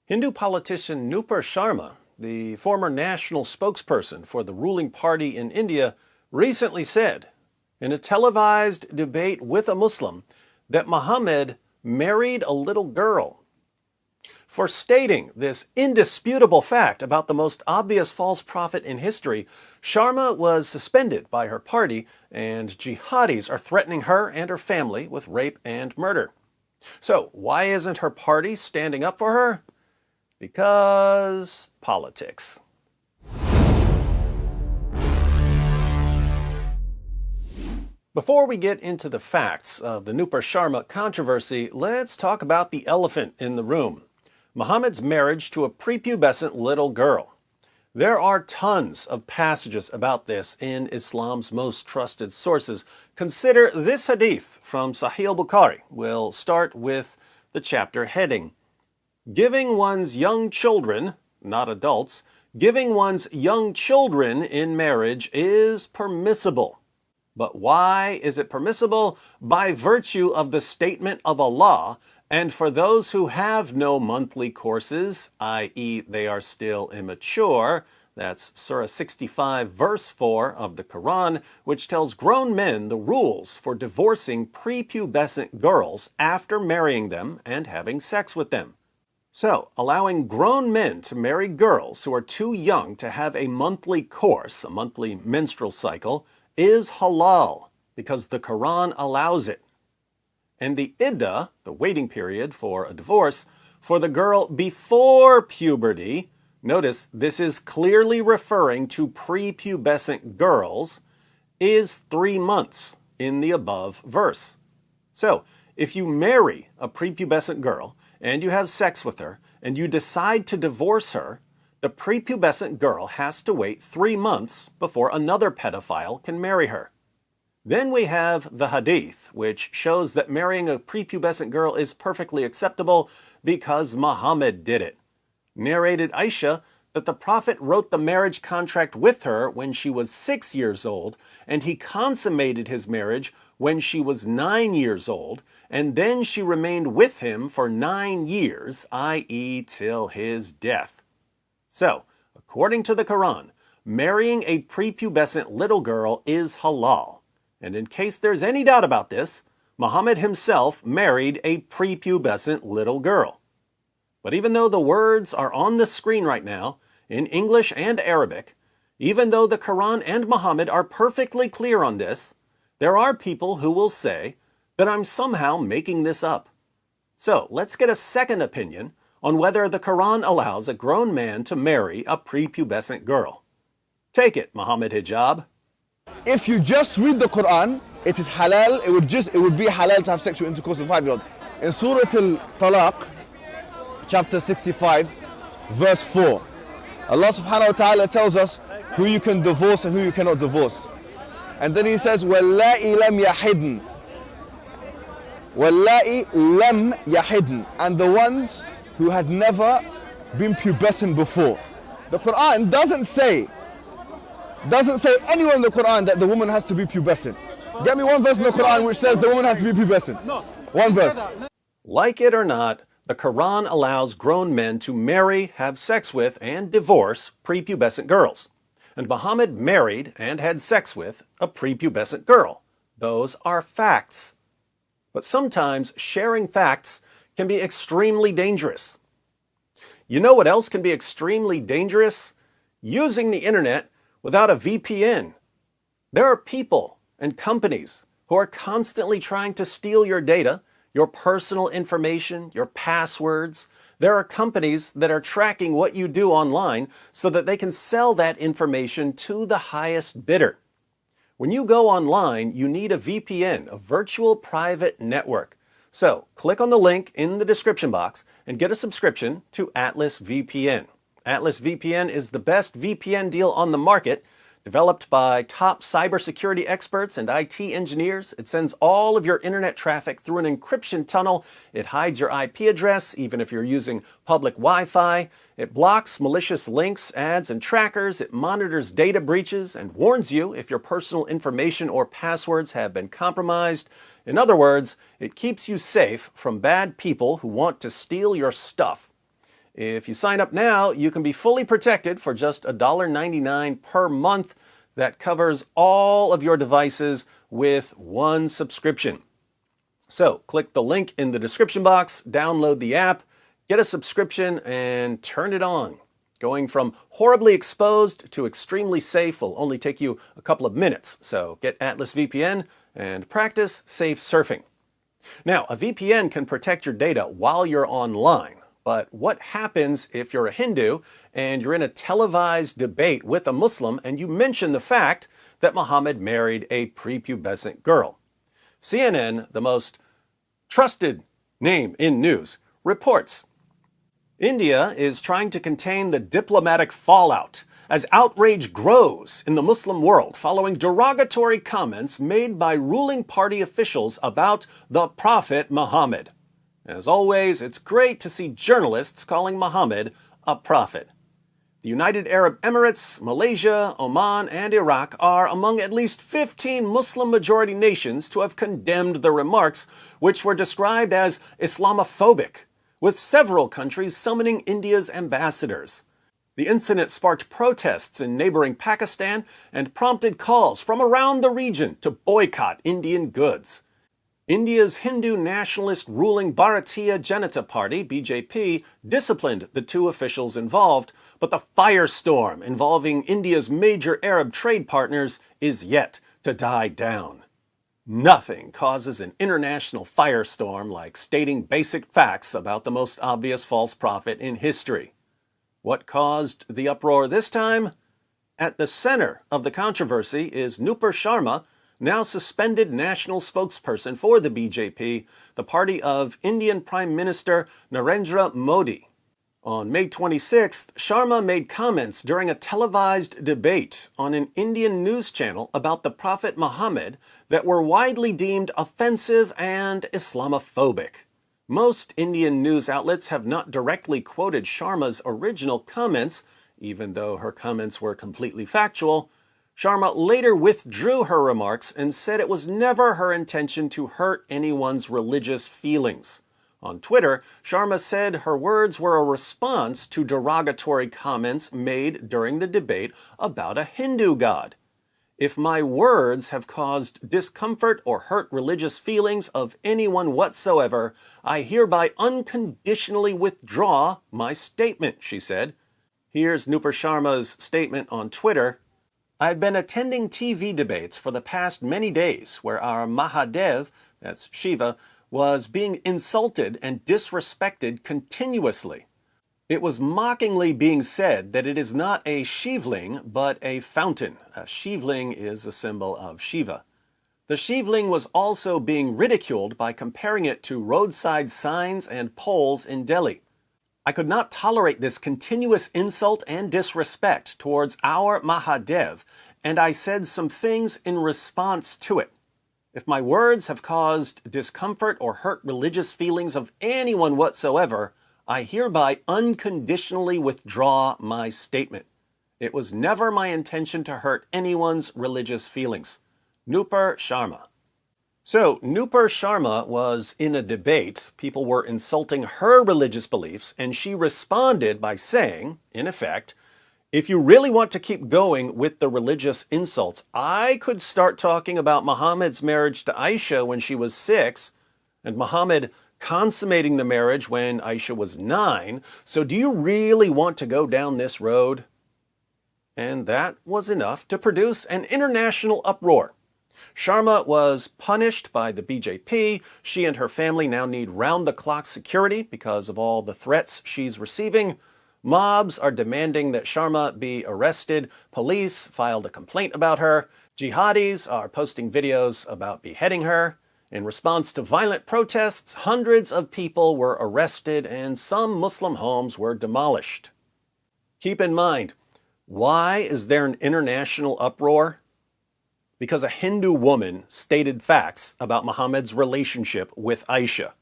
Hindu politician Nupur Sharma, the former national spokesperson for the ruling party in India, recently said in a televised debate with a Muslim that Muhammad married a little girl. For stating this indisputable fact about the most obvious false prophet in history, Sharma was suspended by her party, and jihadis are threatening her and her family with rape and murder. So, why isn't her party standing up for her? Because politics. Before we get into the facts of the Nupur Sharma controversy, let's talk about the elephant in the room: Muhammad's marriage to a prepubescent little girl. There are tons of passages about this in Islam's most trusted sources. Consider this hadith from Sahih al-Bukhari. We'll start with the chapter heading: Giving one's young children, not adults, giving one's young children in marriage is permissible. But why is it permissible? By virtue of the statement of Allah, and for those who have no monthly courses, i.e. they are still immature. That's Surah 65, verse 4 of the Quran, which tells grown men the rules for divorcing prepubescent girls after marrying them and having sex with them. So, allowing grown men to marry girls who are too young to have a monthly course, a monthly menstrual cycle, is halal because the Quran allows it. And the iddah, the waiting period for a divorce, for the girl before puberty, notice this is clearly referring to prepubescent girls, is 3 months in the above verse. So, if you marry a prepubescent girl and you have sex with her and you decide to divorce her, the prepubescent girl has to wait 3 months before another pedophile can marry her. Then we have the hadith, which shows that marrying a prepubescent girl is perfectly acceptable because Muhammad did it. Narrated Aisha that the Prophet wrote the marriage contract with her when she was 6 years old, and he consummated his marriage when she was 9 years old, and then she remained with him for 9 years, i.e. till his death. So, according to the Quran, marrying a prepubescent little girl is halal. And in case there's any doubt about this, Muhammad himself married a prepubescent little girl. But even though the words are on the screen right now, in English and Arabic, even though the Quran and Muhammad are perfectly clear on this, there are people who will say that I'm somehow making this up. So, let's get a second opinion on whether the Quran allows a grown man to marry a prepubescent girl. Take it, Muhammad Hijab. If you just read the Quran, it is halal, it would be halal to have sexual intercourse with a 5-year-old. In Surah Al-Talaq, chapter 65, verse 4, Allah subhanahu wa ta'ala tells us who you can divorce and who you cannot divorce. And then he says, وَاللَّائِ لَمْ يَحِدْنَ وَاللَّائِ لَمْ يَحِدْنَ, and the ones who had never been pubescent before. The Quran doesn't say anywhere in the Quran that the woman has to be pubescent. Get me one verse in the Quran which says the woman has to be pubescent. No. One verse. Like it or not, the Quran allows grown men to marry, have sex with, and divorce prepubescent girls. And Muhammad married and had sex with a prepubescent girl. Those are facts. But sometimes sharing facts can be extremely dangerous. You know what else can be extremely dangerous? Using the internet without a VPN. There are people and companies who are constantly trying to steal your data, your personal information, your passwords. There are companies that are tracking what you do online so that they can sell that information to the highest bidder. When you go online, you need a VPN, a virtual private network. So, click on the link in the description box and get a subscription to Atlas VPN. Atlas VPN is the best VPN deal on the market. Developed by top cybersecurity experts and IT engineers, it sends all of your internet traffic through an encryption tunnel. It hides your IP address, even if you're using public Wi-Fi. It blocks malicious links, ads, and trackers. It monitors data breaches and warns you if your personal information or passwords have been compromised. In other words, it keeps you safe from bad people who want to steal your stuff. If you sign up now, you can be fully protected for just $1.99 per month. That covers all of your devices with one subscription. So click the link in the description box, download the app, get a subscription, and turn it on. Going from horribly exposed to extremely safe will only take you a couple of minutes. So get Atlas VPN and practice safe surfing. Now, a VPN can protect your data while you're online. But what happens if you're a Hindu and you're in a televised debate with a Muslim and you mention the fact that Muhammad married a prepubescent girl? CNN, the most trusted name in news, reports India is trying to contain the diplomatic fallout as outrage grows in the Muslim world following derogatory comments made by ruling party officials about the Prophet Muhammad. As always, it's great to see journalists calling Muhammad a prophet. The United Arab Emirates, Malaysia, Oman, and Iraq are among at least 15 Muslim-majority nations to have condemned the remarks, which were described as Islamophobic, with several countries summoning India's ambassadors. The incident sparked protests in neighboring Pakistan and prompted calls from around the region to boycott Indian goods. India's Hindu nationalist ruling Bharatiya Janata Party, BJP, disciplined the two officials involved, but the firestorm involving India's major Arab trade partners is yet to die down. Nothing causes an international firestorm like stating basic facts about the most obvious false prophet in history. What caused the uproar this time? At the center of the controversy is Nupur Sharma, now suspended national spokesperson for the BJP, the party of Indian Prime Minister Narendra Modi. On May 26th, Sharma made comments during a televised debate on an Indian news channel about the Prophet Muhammad that were widely deemed offensive and Islamophobic. Most Indian news outlets have not directly quoted Sharma's original comments, even though her comments were completely factual. Sharma later withdrew her remarks and said it was never her intention to hurt anyone's religious feelings. On Twitter, Sharma said her words were a response to derogatory comments made during the debate about a Hindu god. If my words have caused discomfort or hurt religious feelings of anyone whatsoever, I hereby unconditionally withdraw my statement, she said. Here's Nupur Sharma's statement on Twitter. I've been attending TV debates for the past many days where our Mahadev, that's Shiva, was being insulted and disrespected continuously. It was mockingly being said that it is not a Shivling, but a fountain. A Shivling is a symbol of Shiva. The Shivling was also being ridiculed by comparing it to roadside signs and poles in Delhi. I could not tolerate this continuous insult and disrespect towards our Mahadev, and I said some things in response to it. If my words have caused discomfort or hurt religious feelings of anyone whatsoever, I hereby unconditionally withdraw my statement. It was never my intention to hurt anyone's religious feelings. Nupur Sharma. So, Nupur Sharma was in a debate. People were insulting her religious beliefs, and she responded by saying, in effect, if you really want to keep going with the religious insults, I could start talking about Muhammad's marriage to Aisha when she was 6, and Muhammad consummating the marriage when Aisha was 9. So do you really want to go down this road? And that was enough to produce an international uproar. Sharma was punished by the BJP. She and her family now need round-the-clock security because of all the threats she's receiving. Mobs are demanding that Sharma be arrested. Police filed a complaint about her. Jihadis are posting videos about beheading her. In response to violent protests, hundreds of people were arrested and some Muslim homes were demolished. Keep in mind, why is there an international uproar? Because a Hindu woman stated facts about Muhammad's relationship with Aisha.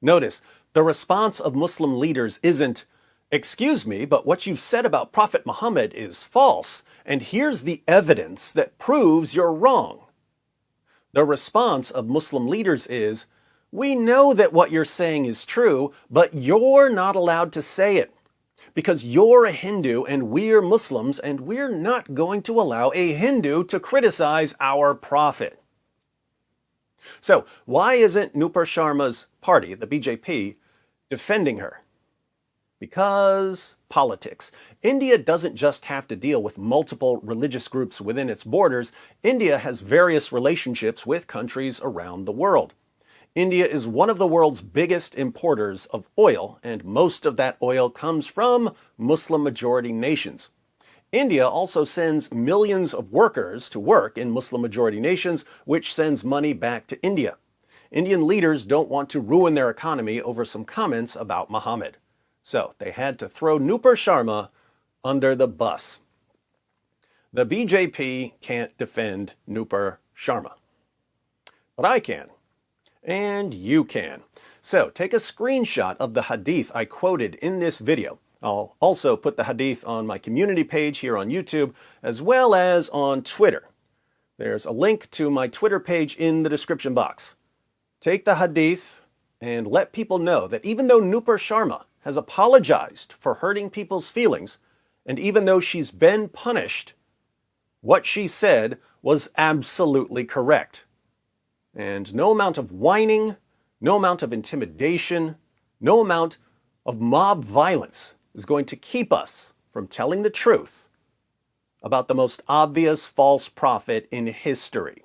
Notice, the response of Muslim leaders isn't, excuse me, but what you've said about Prophet Muhammad is false, and here's the evidence that proves you're wrong. The response of Muslim leaders is, We know that what you're saying is true, but you're not allowed to say it. Because you're a Hindu and we're Muslims, and we're not going to allow a Hindu to criticize our prophet. So, why isn't Nupur Sharma's party, the BJP, defending her? Because politics. India doesn't just have to deal with multiple religious groups within its borders. India has various relationships with countries around the world. India is one of the world's biggest importers of oil, and most of that oil comes from Muslim-majority nations. India also sends millions of workers to work in Muslim-majority nations, which sends money back to India. Indian leaders don't want to ruin their economy over some comments about Muhammad. So they had to throw Nupur Sharma under the bus. The BJP can't defend Nupur Sharma. But I can. And you can. So take a screenshot of the hadith I quoted in this video. I'll also put the hadith on my community page here on YouTube, as well as on Twitter. There's a link to my Twitter page in the description box. Take the hadith and let people know that even though Nupur Sharma has apologized for hurting people's feelings, and even though she's been punished, what she said was absolutely correct. And no amount of whining, no amount of intimidation, no amount of mob violence is going to keep us from telling the truth about the most obvious false prophet in history.